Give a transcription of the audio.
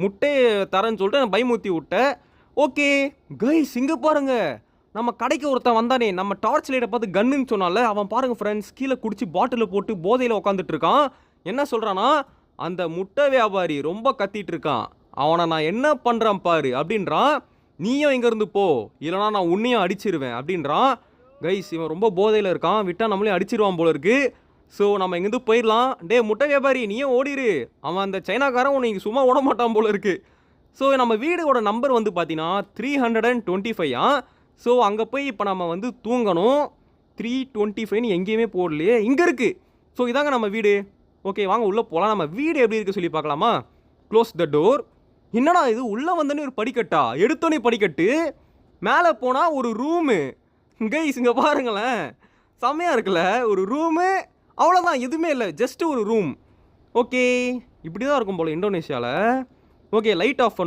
முட்டையை தரேன்னு சொல்லிட்டு நான் பயமுறுத்தி விட்டேன். ஓகே கைஸ், இங்கே பாருங்க, நம்ம கடைக்கு ஒருத்தன் வந்தானே, நம்ம டார்ச் லைட்டை பார்த்து கன்னுன்னு சொன்னால அவன் பாருங்க ஃப்ரெண்ட்ஸ், கீழே குடிச்சு பாட்டிலில் போட்டு போதையில் உட்காந்துட்டு இருக்கான். என்ன சொல்கிறான்னா, அந்த முட்டை வியாபாரி ரொம்ப கத்திட்டு இருக்கான், அவனை நான் என்ன பண்ணுறேன் பாரு அப்படின்றான். நீயும் இங்கேருந்து போ, இல்லைனா நான் உன்னையும் அடிச்சிருவேன் அப்படின்றான். கைஸ், இவன் ரொம்ப போதையில் இருக்கான், விட்டால் நம்மளையும் அடிச்சிருவான் போல இருக்கு. ஸோ நம்ம இங்கேருந்து போயிடலாம். டே முட்டை வியாபாரி, நீயும் ஓடிடு, அவன் அந்த சைனாக்காரன் உன்னை இங்கே சும்மா ஓட மாட்டான் போல இருக்கு. ஸோ நம்ம வீடோட நம்பர் வந்து பார்த்தீங்கன்னா 325. ஸோ அங்கே போய் இப்போ நம்ம வந்து தூங்கணும். 325 எங்கேயுமே போடலையே, இங்கே இருக்குது. ஸோ இதாங்க நம்ம வீடு. ஓகே வாங்க உள்ளே போகலாம். நம்ம வீடு எப்படி இருக்குது சொல்லி பார்க்கலாமா? Close the door. என்னடா இது, உள்ளே வந்தோன்னே ஒரு படிக்கட்டா, எடுத்தோன்னே படிக்கட்டு, மேலே போனால் ஒரு ரூமு. கைஸ் இங்கே பாருங்களேன், செம்மையாக இருக்குல்ல, ஒரு ரூமு, அவ்வளோதான், எதுவுமே இல்லை, ஜஸ்ட்டு ஒரு ரூம். ஓகே இப்படி தான் இருக்கும் போல் இந்தோனேஷியாவில். ஓகே லைட் ஆஃப் பண்ணு.